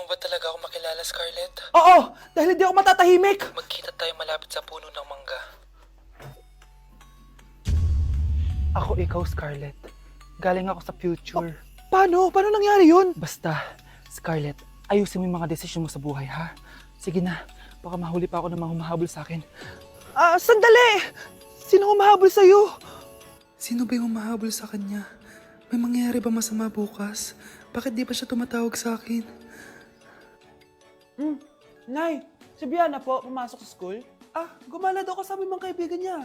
mo ba talaga ako makilala, Scarlett? Oo, dahil hindi ako matatahimik. Magkita tayo malapit sa puno ng mangga. Ako ikaw, Scarlett. Galing ako sa future. Paano? Paano nangyari yun? Basta, Scarlett, ayusin mo yung mga desisyon mo sa buhay, ha? Sige na, baka mahuli pa ako ng mga humahabol sa akin. Sandali! Sino humahabol sa'yo? Sino ba yung humahabol sa kanya? May mangyayari ba masama bukas? Bakit di pa siya tumatawag sa akin? Nay, si Biana po, pumasok sa school. Gumala daw kasama yung mga kaibigan niya.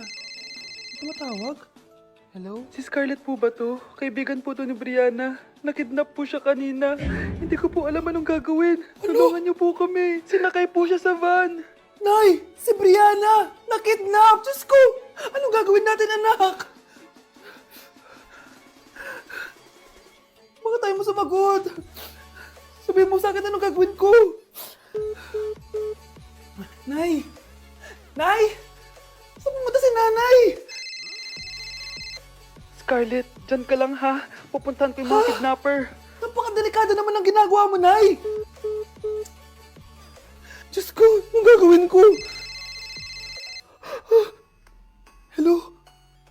Tumatawag? Hello? Si Scarlett po ba to? Kaibigan po to ni Brianna. Nakidnap po siya kanina. Hindi ko po alam anong gagawin. Tulungan niyo po kami. Sinakay po siya sa van. Nay, si Brianna! Nakidnap! Diyos ko! Anong gagawin natin, anak? Bakit tayo mo sumagot? Sabihin mo sa akin anong gagawin ko? Nay! Nay! Saan pumunta si nanay? Scarlett, dyan ka lang ha. Pupuntahan ko yung mga kidnapper. Napakadelikado naman ang ginagawa mo, Nay! Diyos ko, anong gagawin ko? Hello?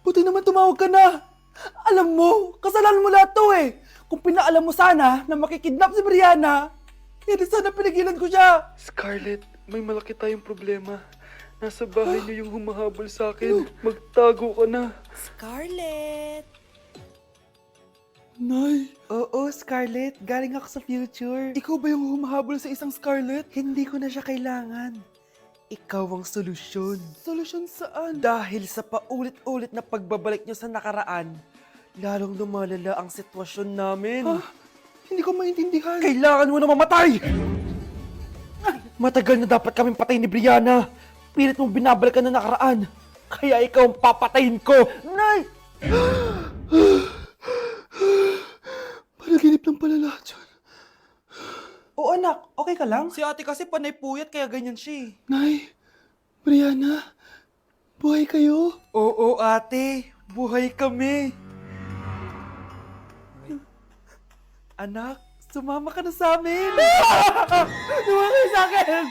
Buti naman tumawag ka na. Alam mo, kasalanan mo lahat to eh. Kung pinaalam mo sana na makikidnap si Brianna, hindi sana pinigilan ko siya. Scarlett, may malaki tayong problema. Nasa bahay niyo yung humahabol sa akin. Magtago ka na. Scarlett! Nay. Oo, Scarlett. Galing ako sa future. Ikaw ba yung humahabol sa isang Scarlett? Hindi ko na siya kailangan. Ikaw ang solusyon. Solusyon saan? Dahil sa paulit-ulit na pagbabalik niyo sa nakaraan, lalong lumalala ang sitwasyon namin. Hindi ko maintindihan. Kailangan mo na mamatay! Matagal na dapat kaming patay ni Brianna. Pilit mong binabalikan na nakaraan. Kaya ikaw ang papatayin ko. Nay! Panaginip lang pala lahat yun. Oo anak, okay ka lang? Si ate kasi panay puyat kaya ganyan siya. Nay, Brianna, buhay kayo? Oo ate, buhay kami. Anak, sumama ka na sa amin. Sumama kayo sa akin.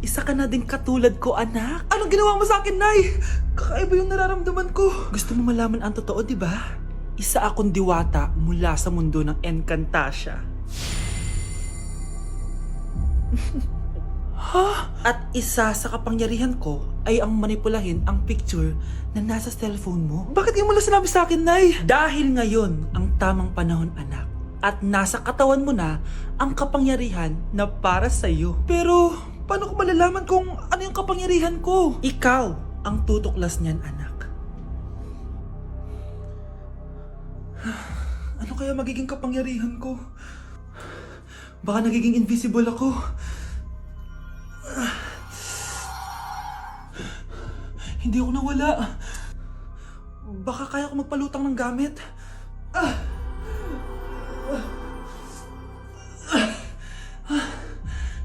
Isa ka na din katulad ko, anak. Anong ginawa mo sa akin, Nay? Kakaiba yung nararamdaman ko. Gusto mo malaman ang totoo, di ba? Isa akong diwata mula sa mundo ng Encantasia. At isa sa kapangyarihan ko ay ang manipulahin ang picture na nasa cellphone mo. Bakit yung mula sinabi sa akin, Nay? Dahil ngayon ang tamang panahon, anak. At nasa katawan mo na ang kapangyarihan na para sa'yo. Pero paano ko malalaman kung ano yung kapangyarihan ko? Ikaw ang tutuklas niyan, anak. Ano kaya magiging kapangyarihan ko? Baka nagiging invisible ako. Hindi ako nawala. Baka kaya ko magpalutang ng gamit.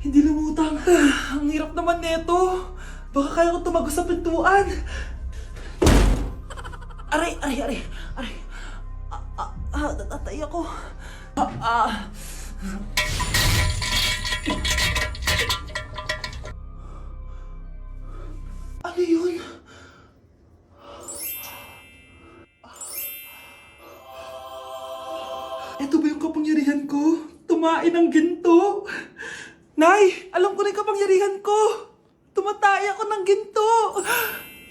Hindi lumutang. Ang hirap naman neto. Baka kaya ko tumagos sa pintuan. Aray, aray, aray. Aray. Natatay ako. Ano yun? Ito ba yung kapangyarihan ko? Tumain ng ginto? Nay, alam ko na yung kapangyarihan ko. Tumatay ako ng ginto.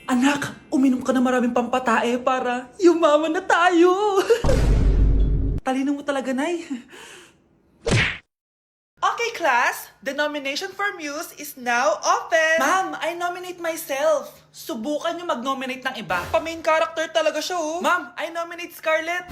Anak, uminom ka na maraming pampatae para yumaman na tayo. Talino mo talaga, Nay. Okay, class. The nomination for Muse is now open. Ma'am, I nominate myself. Subukan niyo mag-nominate ng iba. Pa-main character talaga siya, oh. Ma'am, I nominate Scarlett.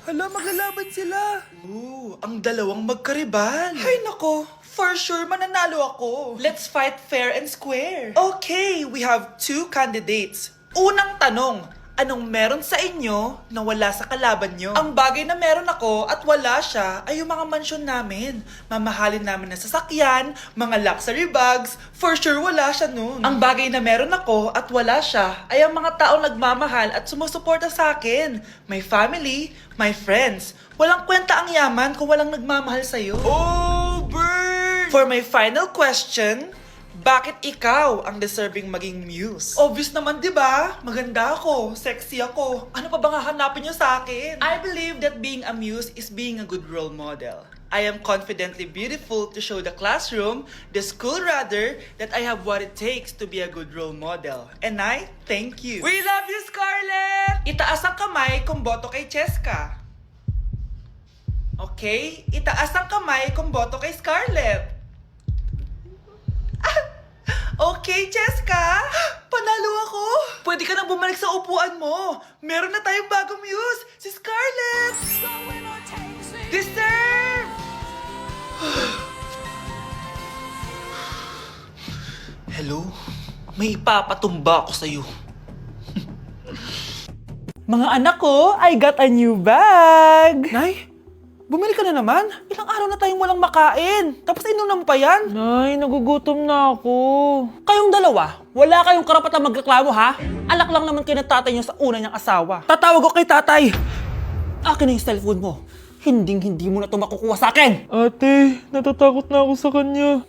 Hala, maglalaban sila. Ooh, ang dalawang magkaribal. Ay, nako. For sure, mananalo ako. Let's fight fair and square. Okay, we have two candidates. Unang tanong, Anong meron sa inyo na wala sa kalaban nyo? Ang bagay na meron ako at wala siya ay yung mga mansyon namin. Mamahalin namin na sasakyan, mga luxury bags, for sure wala siya nun. Ang bagay na meron ako at wala siya ay ang mga taong nagmamahal at sumusuporta sa akin. My family, my friends. Walang kwenta ang yaman kung walang nagmamahal sa'yo. Oh, burn! For my final question, bakit ikaw ang deserving maging muse? Obvious naman, di ba? Maganda ako, sexy ako. Ano pa bang hahanapin niyo sa akin? I believe that being a muse is being a good role model. I am confidently beautiful to show the classroom, the school rather, that I have what it takes to be a good role model. And I thank you. We love you, Scarlett! Itaas ang kamay kung boto kay Cheska. Okay? Itaas ang kamay kung boto kay Scarlett. Okay, Cheska! Panalo ako! Pwede ka nang bumalik sa upuan mo! Meron na tayong bagong muse! Si Scarlett! Deserve! Hello? May ipapatumba ako sa'yo. Mga anak ko, I got a new bag! Nay? Bumili ka na naman? Ilang araw na tayong walang makain. Tapos inunan mo pa yan? Nay, nagugutom na ako. Kayong dalawa, wala kayong karapatang magreklamo ha? Alak lang naman kayo ng tatay niyo sa una niyang asawa. Tatawag ko kay tatay. Akin na yung cellphone mo. Hindi mo na ito makukuha sa akin. Ate, natatakot na ako sa kanya.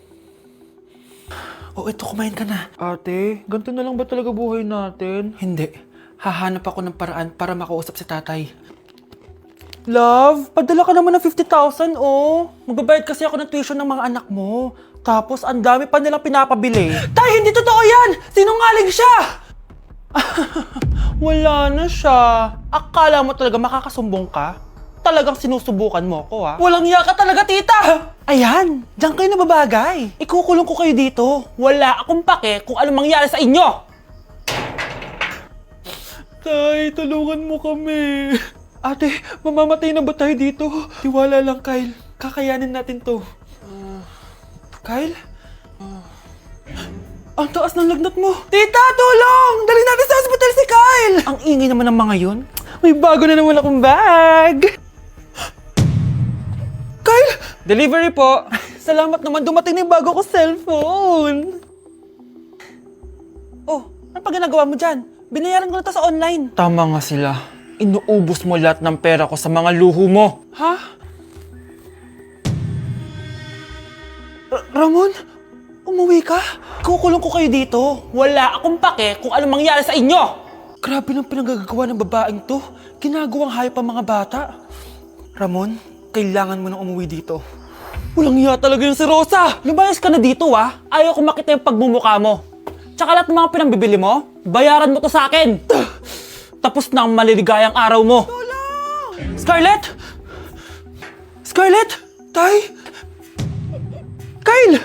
O ito, kumain ka na. Ate, ganito na lang ba talaga buhay natin? Hindi. Hahanap ako ng paraan para makausap si tatay. Love, padala ka naman ng 50,000, oh. Magbabayad kasi ako ng tuition ng mga anak mo. Tapos, ang dami pa nilang pinapabili. Tay, hindi totoo yan! Sinungaling siya! Wala na siya. Akala mo talaga makakasumbong ka? Talagang sinusubukan mo ko, ha? Walang iya ka talaga, tita! Ayan, diyan kayo nababagay. Ikukulong ko kayo dito. Wala akong pake kung anong mangyari sa inyo. Tay, tulungan mo kami. Ate, mamamatay na ba tayo dito? Tiwala lang, Kyle. Kakayanin natin to. Kyle? Ang taas ng lagnat mo. Tita, tulong! Dali natin sa hospital si Kyle! Ang ingay naman ng mga yun. May bago na naman akong bag. Kyle! Delivery po. Salamat naman, dumating na yung bago ko cellphone. Oh, ano pa ginagawa mo dyan? Binayaran ko na to sa online. Tama nga sila. Inuubos mo lahat ng pera ko sa mga luho mo. Ha? Ramon? Umuwi ka? Kukulong ko kayo dito. Wala akong pake kung anong mangyari sa inyo. Grabe ng pinagagawa ng babaeng to. Ginagawang hayop ang mga bata. Ramon, kailangan mo nang umuwi dito. Walang iya talaga yung si Rosa! Lumayas ka na dito, ha? Ayaw ko makita yung pagmumukha mo. Tsaka lahat ng mga pinambibili mo, bayaran mo to sa akin. Tapos na ang maliligayang araw mo. Tulong! Scarlett! Scarlett! Tay! Kyle!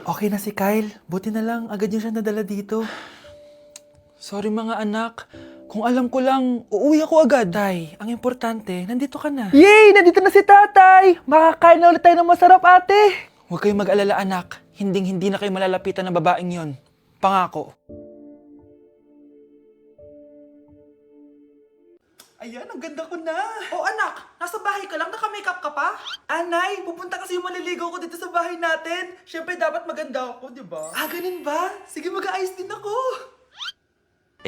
Okay na si Kyle. Buti na lang, agad niya siya nadala dito. Sorry mga anak. Kung alam ko lang, uuwi ako agad. Tay, ang importante, nandito ka na. Yay! Nandito na si tatay! Makakain na ulit tayo ng masarap, ate! Huwag kayong mag-alala anak. Hindi na kayo malalapitan ng babaeng yon. Pangako. Ayan, ang ganda ko na. Oh anak, nasa bahay ka lang, naka-makeup ka pa? Anay, pupunta kasi yung maliligaw ko dito sa bahay natin. Siyempre dapat maganda ako, di ba? Ah, ganun ba? Sige, mag-aayos din ako.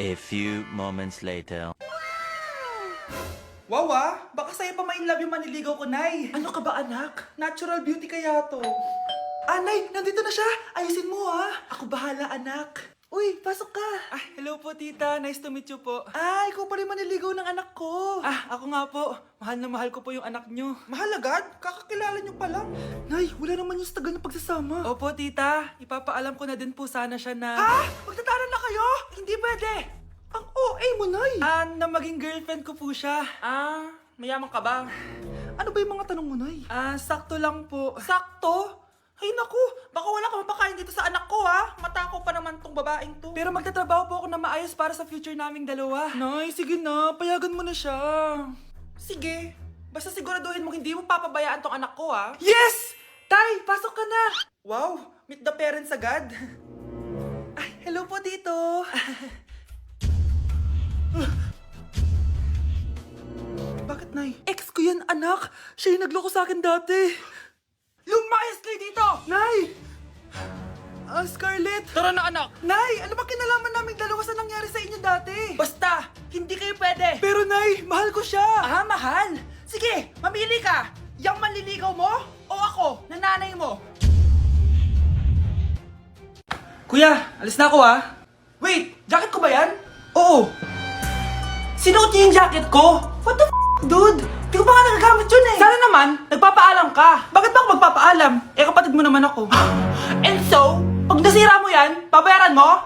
A few moments later. Wow baka sa'yo pa ma-inlove yung maniligaw ko, Nay. Ano ka ba anak? Natural beauty kaya to. Nay, nandito na siya. Ayusin mo Ako bahala anak. Uy, pasok ka. Hello po tita. Nice to meet you po. Ikaw pa rin maniligaw ng anak ko. Ako nga po. Mahal na mahal ko po yung anak nyo. Mahal agad? Kakakilala nyo pa lang. Nay, wala naman yung tagal na pagsasama. Opo tita. Ipapaalam ko na din po sana siya na... Magtataran na kayo? Hindi pwede. Ang OA mo, Nay. Na maging girlfriend ko po siya. Mayaman ka ba? Ano ba yung mga tanong mo, Nay? Sakto lang po. Sakto? Ay naku, baka wala ka mapakain dito sa anak ko Matako pa naman tong babaeng to. Pero magtatrabaho po ako na maayos para sa future naming dalawa. Nay, sige na, payagan mo na siya. Sige, basta siguraduhin mo hindi mo papabayaan tong anak ko Yes! Tay, pasok ka na. Wow, meet the parents agad. Hello po dito. anak. Siya yung nagloko sa akin dati. Lumayas kayo dito! Nay! Scarlett! Tara na anak! Nay, ano ba kinalaman namin dalawa sa nangyari sa inyo dati? Basta, hindi kayo pwede. Pero Nay, mahal ko siya. Ah, mahal? Sige, mamili ka. Yang manliligaw mo o ako, na nanay mo? Kuya, alis na ako Wait, jacket ko ba yan? Oo. Sinuot niya yung jacket ko? What the dude? Di ko pa nga nagagamit yun Sana naman, nagpapaalam ka. Bakit ba ako magpapaalam? Kapatid mo naman ako. And so, pag nasira mo yan, babayaran mo?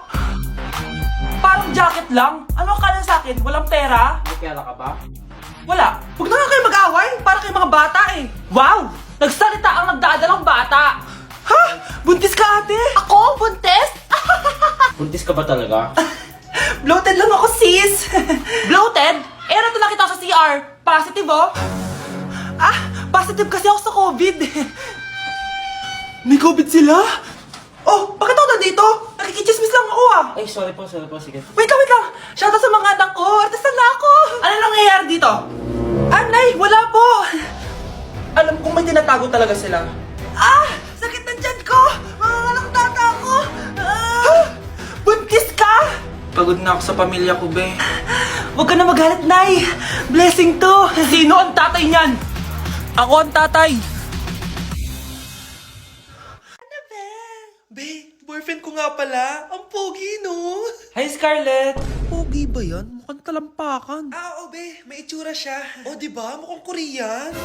Parang jacket lang. Ano ang kala sa akin? Walang pera? May pera ka ba? Wala. Huwag na nga kayo mag-away. Para kayo mga bata Wow! Nagsalita ang nagdadalang bata. Ha? Buntis ka ate? Ako? Buntis? Buntis ka ba talaga? Bloated lang ako sis. Bloated? Nato nakita ko sa CR. Positive positive kasi ako sa COVID. May COVID sila? Oh, bakit ako nandito? Nakikichismis lang ako Ay, sorry po, sige. Wait lang. Shoutout sa mga anak ko. Artista na ako. Ano nangyayari dito? Nay, wala po. Alam kong may tinatago talaga sila. Sakit ng tiyan ko. Mga tata ako. Buntis ka? Pagod na ako sa pamilya ko, be. Huwag ka na magalit, Nay. Blessing to. Sino ang tatay niyan? Ako ang tatay. Be, boyfriend ko nga pala. Ang pogi, no? Hi, Scarlett. Pogi ba yan? Mukhang talampakan. Oo, be. May itsura siya. Diba? Mukhang Korean.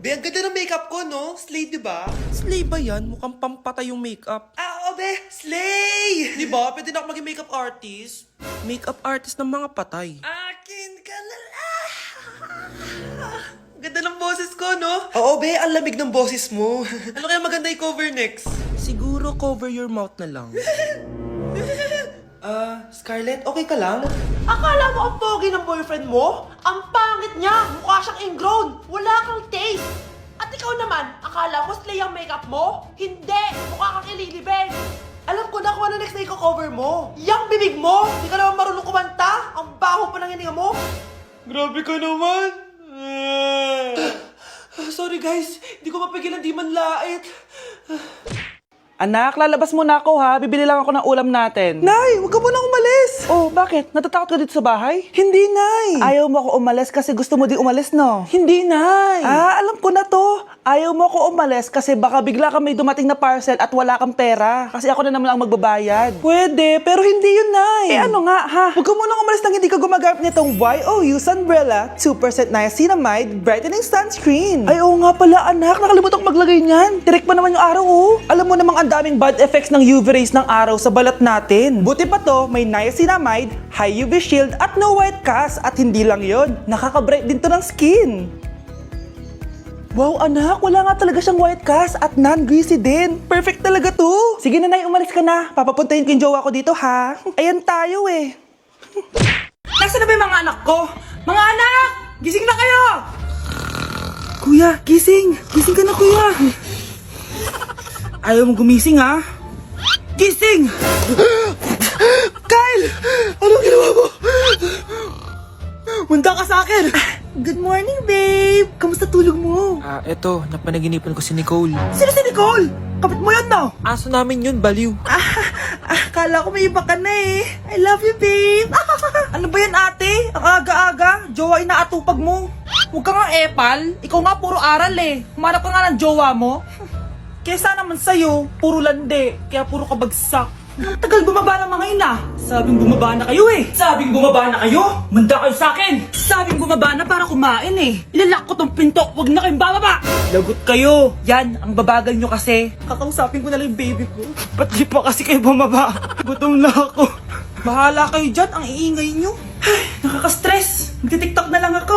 Be, ang ganda ng makeup ko, no? Slay, diba? Slay ba yan? Mukhang pampatay yung makeup. Oo, be. Slay! Diba? Pwede na ako maging makeup artist. Makeup artist ng mga patay. Akin ka na lang. Ganda ng boses ko, no? Oo, be. Ang lamig ng boses mo. Ano kaya maganda i-cover next? Siguro cover your mouth na lang. Scarlett, okay ka lang? Akala mo ang pogi ng boyfriend mo? Ang pangit niya! Mukha siyang ingrown! Wala kang taste! At ikaw naman, akala mo slay ang makeup mo? Hindi! Mukha kang ililibeng! Alam ko na kung ano next na i-cover mo! Yang bibig mo! Hindi ka naman marunong kumanta! Ang baho pa ng hininga mo! Grabe ka naman! Sorry guys, hindi ko mapigilan di man lait. Anak, lalabas muna ako ha. Bibili lang ako ng ulam natin. Nay, huwag ka munang umalis! Oh, bakit? Natatakot ka dito sa bahay? Hindi, Nay! Ayaw mo ako umalis kasi gusto mo di umalis, no? Hindi, Nay! Alam ko na to. Ayaw mo ako umalis kasi baka bigla ka may dumating na parcel at wala kang pera. Kasi ako na naman ang magbabayad. Pwede, pero hindi yun, Nay! Ano nga, ha? Huwag ka munang umalis nang hindi ka gumagamit nitong YOU Sunbrella 2% niacinamide brightening sunscreen. Ay, oo nga pala, anak. Nakalimutan ko maglagay niyan. Direct pa naman yung araw, Alam mo namang ang daming bad effects ng UV rays ng araw sa balat natin. Buti pa to, may niacinamide, high UV shield at no white cast. At hindi lang yon, nakaka-bright din to ng skin. Wow, anak, wala nga talaga siyang white cast at non-greasy din. Perfect talaga to. Sige na, Nay, umalis ka na. Papapuntahin ko yung jowa ko dito, ha? Ayan tayo, Nasaan na ba yung mga anak ko? Mga anak! Gising na kayo! Kuya, gising! Gising ka na, kuya! Ayaw mo gumising, ha? Gising! Kyle! Anong ginawa mo? Munda ka sa akin! Good morning, babe! Kamusta tulog mo? Eto, napanaginipan ko si Nicole. Sino si Nicole? Kapit mo yun, no? Aso namin yun, baliw. Kala ko may iba ka na I love you, babe! Ano ba yan, ate? Ang aga-aga, jowa inaatupag mo. Huwag ka nga epal. Ikaw nga puro aral Humanap ka nga ng jowa mo. Kesa naman sa'yo, puro lande, kaya puro kabagsak. Ang tagal bumaba ng mga ina. Sabing bumaba na kayo Sabing bumaba na kayo? Manda kayo sa akin. Sabing bumaba na para kumain Ilalak ko tong pinto, wag na kayong bababa. Lagot kayo. Yan, ang babagal nyo kasi. Kakausapin ko na lang yung baby ko. Ba't di pa kasi kayo bumaba? Gutom na ako. Bahala kayo dyan, ang iingay nyo. Ay, nakaka-stress. Magti-tiktok na lang ako.